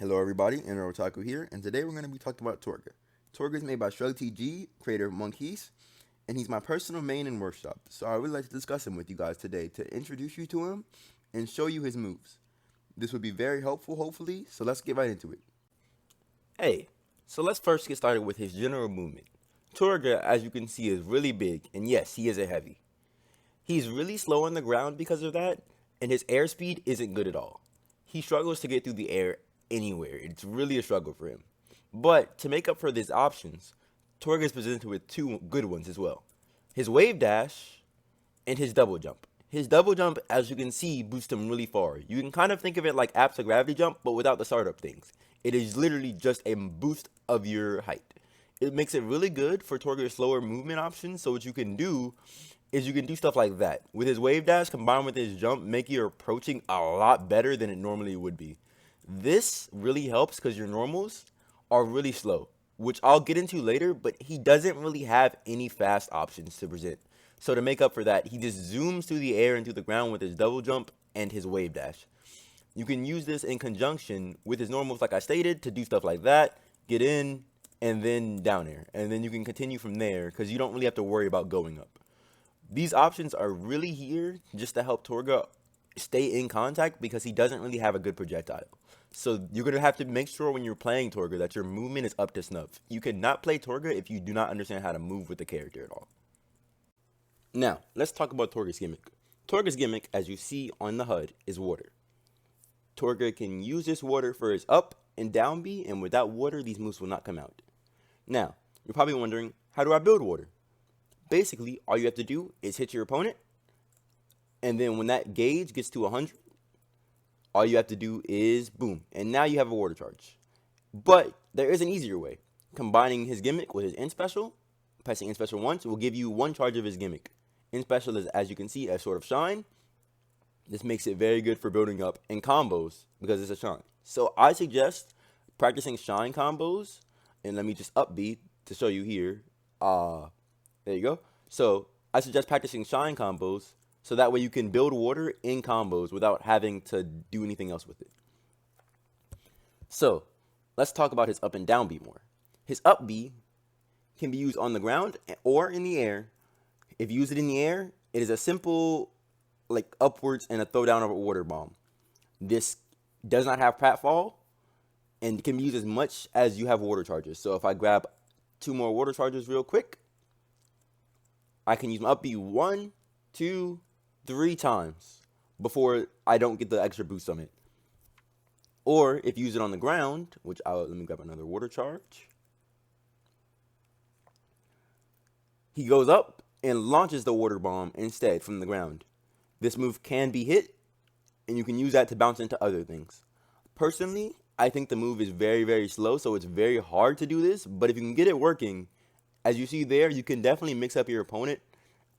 Hello everybody, Inner Otaku here, and today we're going to be talking about Torga. Torga is made by ShrugTG, creator of Monkeys, and he's my personal main in workshop, so I would like to discuss him with you guys today to introduce you to him and show you his moves. This would be very helpful, hopefully, so let's get right into it. Hey, so let's first get started with his general movement. Torga, as you can see, is really big, and yes, he is a heavy. He's really slow on the ground because of that, and his airspeed isn't good at all. He struggles to get through the air anywhere. It's really a struggle for him. But to make up for these options, Torga is presented with two good ones as well. His wave dash and his double jump. His double jump, as you can see, boosts him really far. You can kind of think of it like absolute gravity jump, but without the startup things. It is literally just a boost of your height. It makes it really good for Torga's slower movement options, so what you can do is you can do stuff like that. With his wave dash combined with his jump, make your approaching a lot better than it normally would be. This really helps because your normals are really slow, which I'll get into later, but he doesn't really have any fast options to present. So to make up for that, he just zooms through the air and through the ground with his double jump and his wave dash. You can use this in conjunction with his normals, like I stated, to do stuff like that, get in, and then down air. And then you can continue from there because you don't really have to worry about going up. These options are really here just to help Torga stay in contact because he doesn't really have a good projectile. So you're going to have to make sure when you're playing Torga that your movement is up to snuff. You cannot play Torga if you do not understand how to move with the character at all. Now, let's talk about Torga's gimmick. Torga's gimmick, as you see on the HUD, is water. Torga can use this water for his up and down B, and without water, these moves will not come out. Now, you're probably wondering, how do I build water? Basically, all you have to do is hit your opponent, and then when that gauge gets to 100, all you have to do is boom, and now you have a water charge. But there is an easier way. Combining his gimmick with his in special, pressing in special once will give you one charge of his gimmick. In special is, as you can see, a sort of shine. This makes it very good for building up in combos because it's a shine. So I suggest practicing shine combos, and let me just up B to show you here. There you go. So I suggest practicing shine combos so that way you can build water in combos without having to do anything else with it. So let's talk about his up and down B more. His up B can be used on the ground or in the air. If you use it in the air, it is a simple like upwards and a throwdown of a water bomb. This does not have pratfall and can be used as much as you have water charges. So if I grab 2 more water charges real quick, I can use my up B 1, 2, 3 times before I don't get the extra boost on it. Or if you use it on the ground, which let me grab another water charge. He goes up and launches the water bomb instead from the ground. This move can be hit, and you can use that to bounce into other things. Personally, I think the move is very, very slow, so it's very hard to do this. But if you can get it working, as you see there, you can definitely mix up your opponent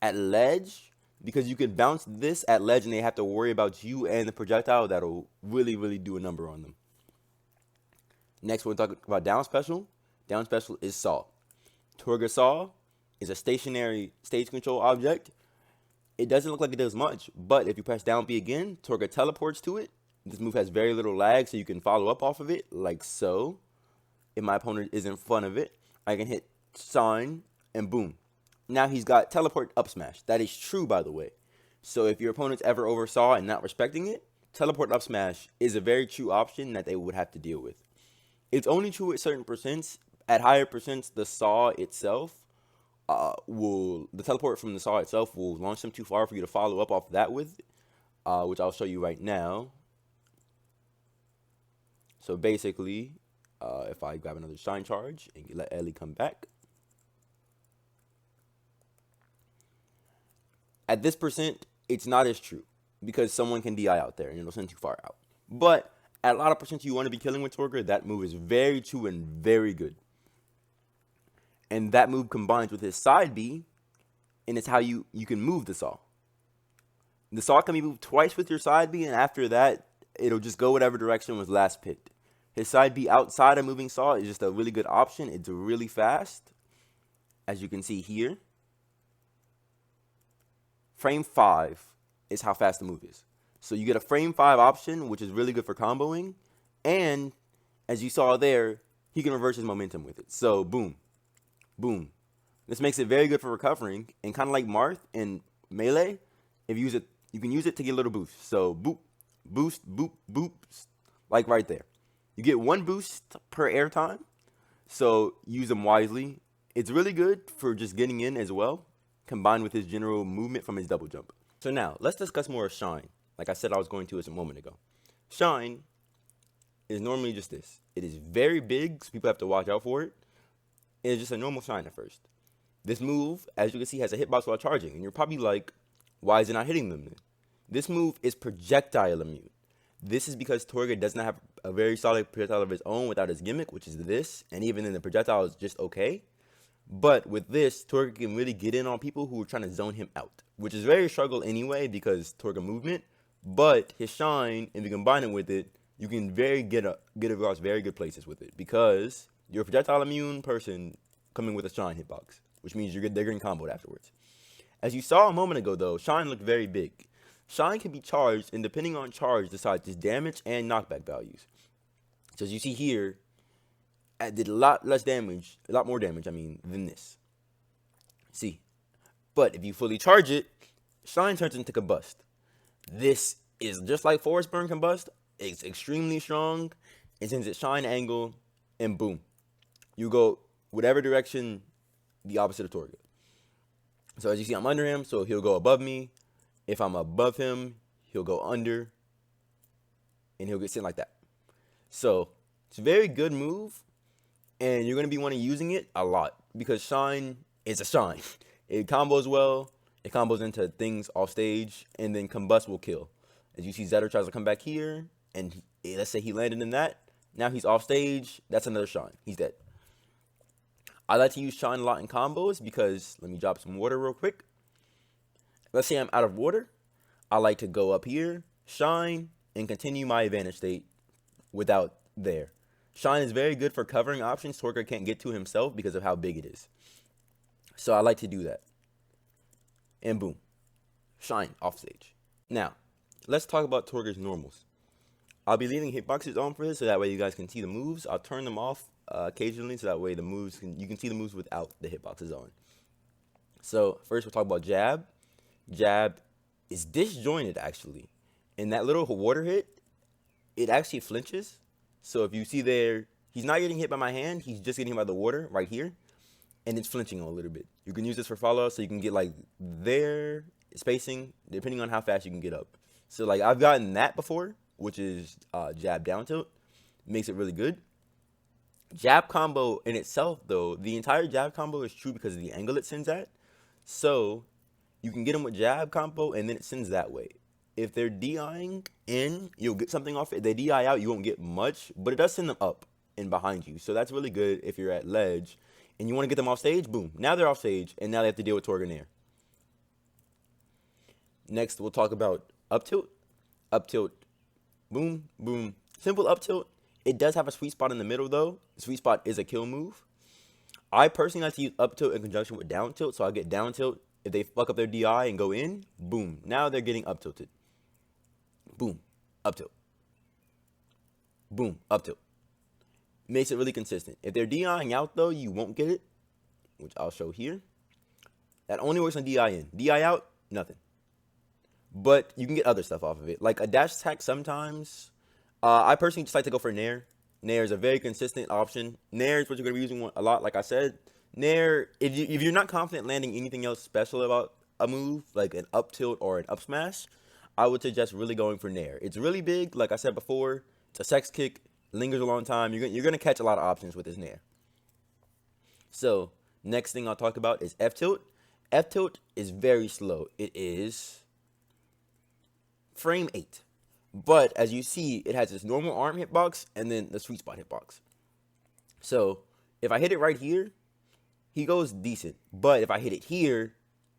at ledge because you can bounce this at ledge and they have to worry about you and the projectile. That'll really, really do a number on them. Next, we'll talk about down special. Down special is Saw. Torga Saw is a stationary stage control object. It doesn't look like it does much, but if you press down B again, Torga teleports to it. This move has very little lag, so you can follow up off of it, like so. If my opponent is in front of it, I can hit sign, and boom. Now he's got teleport up smash. That is true, by the way. So if your opponent's ever oversaw and not respecting it, teleport up smash is a very true option that they would have to deal with. It's only true at certain percents. At higher percents, the saw itself the teleport from the saw itself will launch them too far for you to follow up off that with, which I'll show you right now. So basically, if I grab another shine charge and let Ellie come back, at this percent, it's not as true because someone can DI out there and it'll send too far out. But at a lot of percents you want to be killing with Torga, that move is very true and very good. And that move combines with his side B, and it's how you can move the saw. The saw can be moved twice with your side B, and after that, it'll just go whatever direction was last picked. His side B outside of moving saw is just a really good option. It's really fast, as you can see here. Frame 5 is how fast the move is. So you get a frame 5 option, which is really good for comboing, and as you saw there, he can reverse his momentum with it. So boom, boom. This makes it very good for recovering, and kind of like Marth in Melee, if you use it, you can use it to get a little boost. So boop, boost, boop, boost, like right there. You get 1 boost per airtime, so use them wisely. It's really good for just getting in as well, combined with his general movement from his double jump. So now, let's discuss more of Shine, like I said I was going to a moment ago. Shine is normally just this. It is very big, so people have to watch out for it. It's just a normal Shine at first. This move, as you can see, has a hitbox while charging, and you're probably like, why is it not hitting them then? This move is projectile immune. This is because Torga does not have a very solid projectile of his own without his gimmick, which is this, and even then the projectile is just okay. But with this, Torga can really get in on people who are trying to zone him out, which is very struggle anyway because Torga movement, but his Shine, if you combine it with it, you can get across very good places with it because you're a projectile immune person coming with a Shine hitbox, which means they're getting comboed afterwards. As you saw a moment ago though, Shine looked very big. Shine can be charged, and depending on charge, decides its damage and knockback values. So as you see here, it did a lot more damage, than this. See, but if you fully charge it, Shine turns into Combust. This is just like Forest Burn Combust. It's extremely strong. It sends its Shine angle, and boom, you go whatever direction, the opposite of Torga. So as you see, I'm under him, so he'll go above me. If I'm above him, he'll go under, and he'll get sent like that. So it's a very good move, and you're going to be wanting using it a lot because Shine is a Shine. It combos well. It combos into things off stage, and then Combust will kill. As you see, Zetter tries to come back here, and let's say he landed in that. Now he's off stage. That's another Shine. He's dead. I like to use Shine a lot in combos because, let me drop some water real quick. Let's say I'm out of water. I like to go up here, Shine, and continue my advantage state without there. Shine is very good for covering options Torga can't get to himself because of how big it is. So I like to do that. And boom, Shine off stage. Now, let's talk about Torga's normals. I'll be leaving hitboxes on for this so that way you guys can see the moves. I'll turn them off occasionally so that way you can see the moves without the hitboxes on. So first we'll talk about jab. Jab is disjointed actually. And that little water hit, it actually flinches. So if you see there, he's not getting hit by my hand, he's just getting hit by the water right here. And it's flinching a little bit. You can use this for follow, so you can get like their spacing, depending on how fast you can get up. So like I've gotten that before, which is jab down tilt. Makes it really good. Jab combo in itself though, the entire jab combo is true because of the angle it sends at. So you can get them with jab combo and then it sends that way. If they're DIing in, you'll get something off it. If they DI out, you won't get much, but it does send them up and behind you. So that's really good if you're at ledge and you want to get them off stage, boom. Now they're off stage and now they have to deal with Torga in air. Next, we'll talk about up tilt. Up tilt, boom, boom. Simple up tilt. It does have a sweet spot in the middle though. The sweet spot is a kill move. I personally like to use up tilt in conjunction with down tilt. So I get down tilt. If they fuck up their DI and go in, boom. Now they're getting up tilted. Boom, up tilt. Boom, up tilt. Makes it really consistent. If they're DIing out though, you won't get it, which I'll show here. That only works on DI in. DI out, nothing. But you can get other stuff off of it. Like a dash attack sometimes. I personally just like to go for Nair. Nair is a very consistent option. Nair is what you're going to be using a lot, like I said. Nair, if you're not confident landing anything else special about a move, like an up tilt or an up smash, I would suggest really going for Nair. It's really big, like I said before. It's a sex kick, lingers a long time. You're going to catch a lot of options with this Nair. So, next thing I'll talk about is F tilt. F tilt is very slow. It is frame 8. But as you see, it has this normal arm hitbox and then the sweet spot hitbox. So if I hit it right here, he goes decent. But if I hit it here,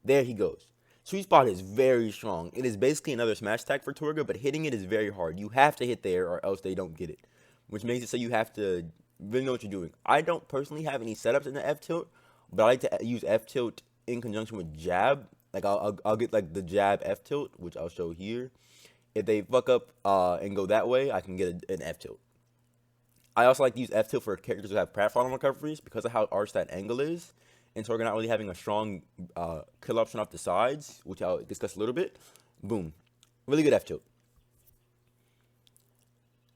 there he goes. Sweet spot is very strong. It is basically another smash attack for Torga, but hitting it is very hard. You have to hit there or else they don't get it, which makes it so you have to really know what you're doing. I don't personally have any setups in the F tilt, but I like to use F tilt in conjunction with jab. Like I'll get like the jab F tilt, which I'll show here. If they fuck up and go that way, I can get an F tilt. I also like to use F tilt for characters who have platform recoveries because of how arched that angle is. And Torga not really having a strong kill option off the sides, which I'll discuss a little bit. Boom. Really good F tilt.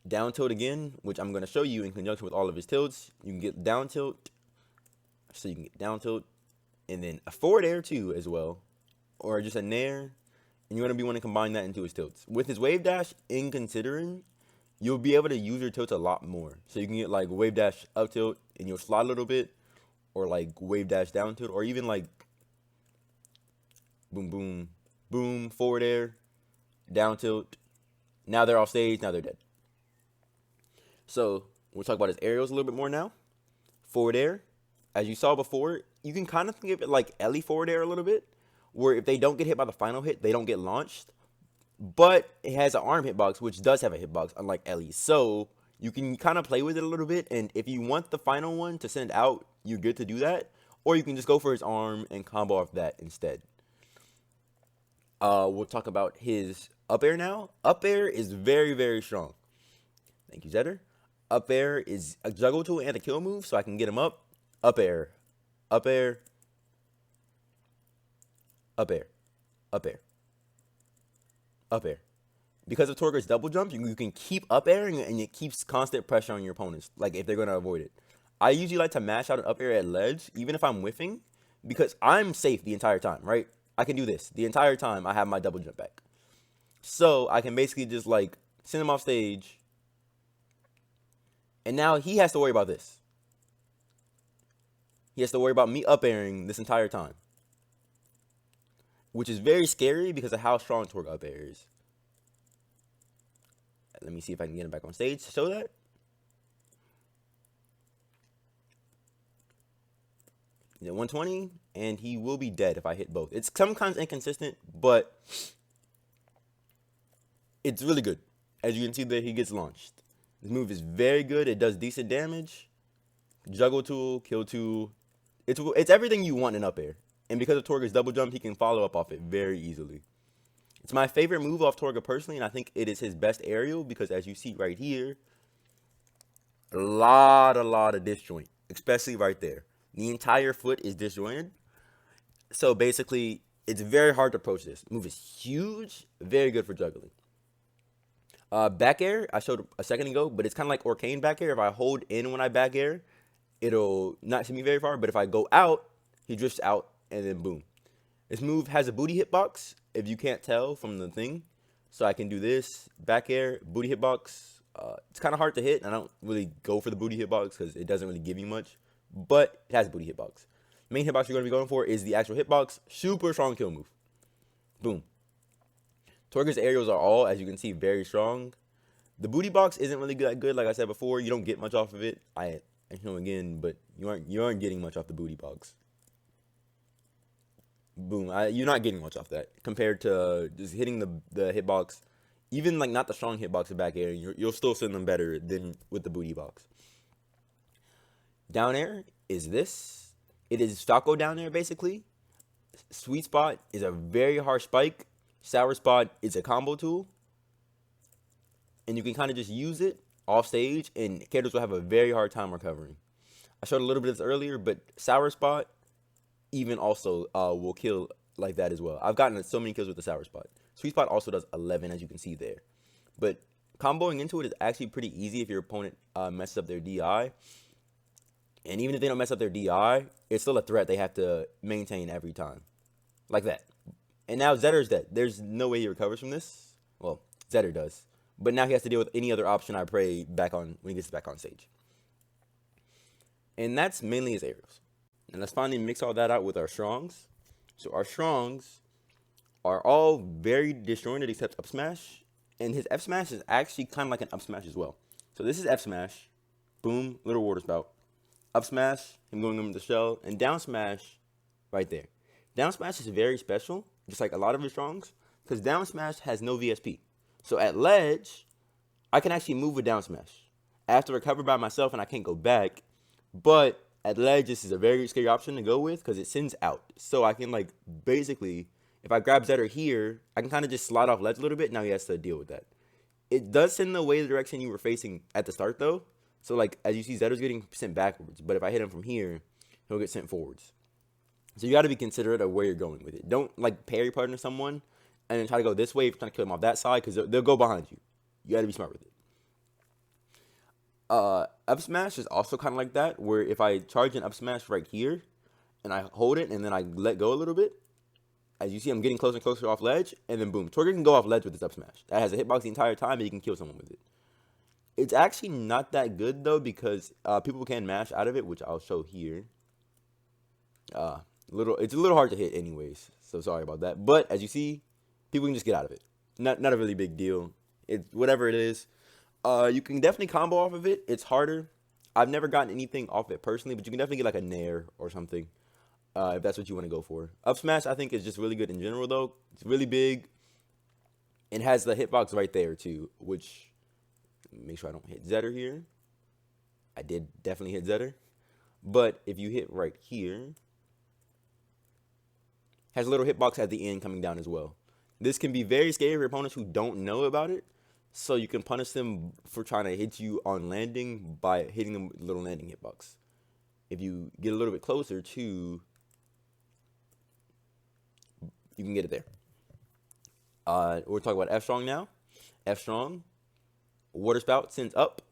Down tilt again, which I'm going to show you in conjunction with all of his tilts. You can get down tilt. So you can get down tilt. And then a forward air too as well. Or just a nair. And you're going to want to combine that into his tilts. With his wave dash in considering, you'll be able to use your tilts a lot more. So you can get like wave dash up tilt and you'll slide a little bit. Or like wave dash down tilt. Or even like boom, boom, boom, forward air, down tilt. Now they're off stage, now they're dead. So we'll talk about his aerials a little bit more now. Forward air, as you saw before, you can kind of think of it like Ellie forward air a little bit, where if they don't get hit by the final hit, they don't get launched. But it has an arm hitbox, which does have a hitbox, unlike Ellie. So you can kind of play with it a little bit, and if you want the final one to send out, you're good to do that. Or you can just go for his arm and combo off that instead. We'll talk about his up air now. Up air is very, very strong. Thank you, Zetter. Up air is a juggle tool and a kill move, so I can get him up. Up air. Up air. Up air. Up air. Up air. Because of Torga's double jump, you can keep up airing, and it keeps constant pressure on your opponents, like if they're going to avoid it. I usually like to mash out an up air at ledge, even if I'm whiffing, because I'm safe the entire time, right? I can do this. The entire time, I have my double jump back. So, I can basically just, like, send him off stage. And now he has to worry about this. He has to worry about me up airing this entire time. Which is very scary because of how strong Torga up air is. Let me see if I can get him back on stage to show that. He's at 120, and he will be dead if I hit both. It's sometimes inconsistent, but it's really good. As you can see there, he gets launched. This move is very good. It does decent damage. Juggle tool, kill tool. It's everything you want in up air. And because of Torga's double jump, he can follow up off it very easily. It's my favorite move off Torga personally, and I think it is his best aerial because as you see right here, a lot of disjoint, especially right there. The entire foot is disjointed. So basically, it's very hard to approach this. The move is huge, very good for juggling. Back air, I showed a second ago, but it's kind of like Arcane back air. If I hold in when I back air, it'll not send me very far. But if I go out, he drifts out, and then boom. This move has a booty hitbox, if you can't tell from the thing. So I can do this, back air, booty hitbox. It's kind of hard to hit, and I don't really go for the booty hitbox because it doesn't really give you much. But it has a booty hitbox. Main hitbox you're going to be going for is the actual hitbox. Super strong kill move. Boom. Torga's aerials are all, as you can see, very strong. The booty box isn't really that good, like I said before. You don't get much off of it. I know again, but you aren't getting much off the booty box. Boom. You're not getting much off that compared to just hitting the hitbox. Even like not the strong hitbox of back air, you'll still send them better than with the booty box. Down air is this. It is Stocko down air basically. Sweet spot is a very harsh spike. Sour spot is a combo tool. And you can kind of just use it off stage and characters will have a very hard time recovering. I showed a little bit of this earlier, but sour spot even also will kill like that as well. I've gotten so many kills with the sour spot. Sweet spot also does 11 as you can see there. But comboing into it is actually pretty easy if your opponent messes up their DI. And even if they don't mess up their DI, it's still a threat they have to maintain every time. Like that. And now Zetter's dead. There's no way he recovers from this. Well, Zetter does. But now he has to deal with any other option I pray back on when he gets back on stage. And that's mainly his aerials. And let's finally mix all that out with our strongs. So our strongs are all very disjointed except up smash. And his F smash is actually kind of like an up smash as well. So this is F smash. Boom, little water spout. Up smash, him going into the shell. And down smash right there. Down smash is very special, just like a lot of his strongs, because down smash has no VSP. So at ledge, I can actually move with down smash. I have to recover by myself and I can't go back. But at ledge, this is a very scary option to go with because it sends out. So I can like basically, if I grab Zetter here, I can kind of just slide off ledge a little bit. Now he has to deal with that. It does send away the direction you were facing at the start though. So like as you see, Zetter's getting sent backwards, but if I hit him from here, he'll get sent forwards. So you got to be considerate of where you're going with it. Don't like parry partner someone and then try to go this way if you're trying to kill them off that side, because they'll go behind you. You got to be smart with it. Up smash is also kind of like that, where if I charge an up smash right here and I hold it and then I let go a little bit, as you see, I'm getting closer and closer off ledge, and then boom, Torga can go off ledge with this up smash. That has a hitbox the entire time, and you can kill someone with it. It's actually not that good though, because people can mash out of it, which I'll show here. It's a little hard to hit anyways, so sorry about that. But as you see, people can just get out of it. Not a really big deal. It's whatever it is. You can definitely combo off of it. It's harder. I've never gotten anything off it personally, but you can definitely get like a nair or something if that's what you want to go for. Up smash I think is just really good in general though. It's really big. It has the hitbox right there too, which make sure I don't hit Zetter here. I did definitely hit Zetter, but if you hit right here, has a little hitbox at the end coming down as well. This can be very scary for opponents who don't know about it. So you can punish them for trying to hit you on landing by hitting them with little landing hitbox. If you get a little bit closer to, you can get it there. We're talking about F strong now. F strong, water spout sends up.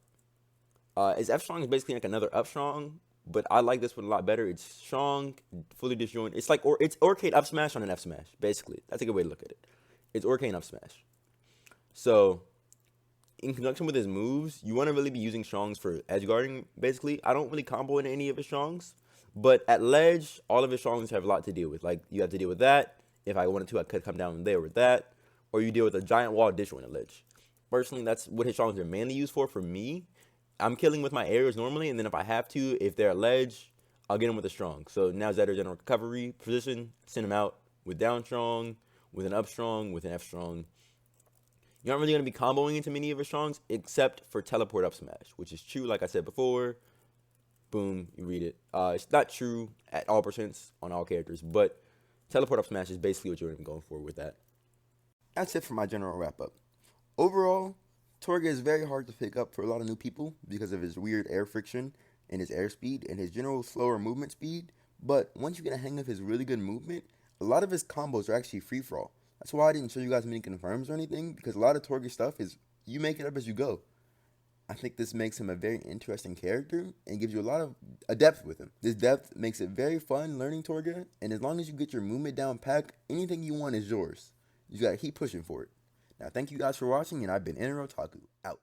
Is F strong is basically like another up strong, but I like this one a lot better. It's strong, fully disjoint. It's like it's Orcade up smash on an F smash. Basically, that's a good way to look at it. It's Orcade up smash. So in conjunction with his moves, you want to really be using strongs for edge guarding, basically. I don't really combo into any of his strongs, but at ledge, all of his strongs have a lot to deal with. Like, you have to deal with that. If I wanted to, I could come down there with that. Or you deal with a giant wall disjoint at ledge. Personally, that's what his strongs are mainly used for me. I'm killing with my aerials normally, and then if I have to, if they're at ledge, I'll get him with a strong. So now Zetter's in a recovery position, send him out with down strong, with an up strong, with an F strong. You aren't really going to be comboing into many of his strongs, except for teleport up smash, which is true, like I said before. Boom, you read it. It's not true at all percents on all characters, but teleport up smash is basically what you're going to be going for with that. That's it for my general wrap-up. Overall, Torga is very hard to pick up for a lot of new people because of his weird air friction and his airspeed and his general slower movement speed, but once you get a hang of his really good movement, a lot of his combos are actually free-for-all. That's why I didn't show you guys many confirms or anything, because a lot of Torga stuff is you make it up as you go. I think this makes him a very interesting character and gives you a lot of a depth with him. This depth makes it very fun learning Torga, and as long as you get your movement down pat, anything you want is yours. You gotta keep pushing for it. Now, thank you guys for watching, and I've been Otaku, out.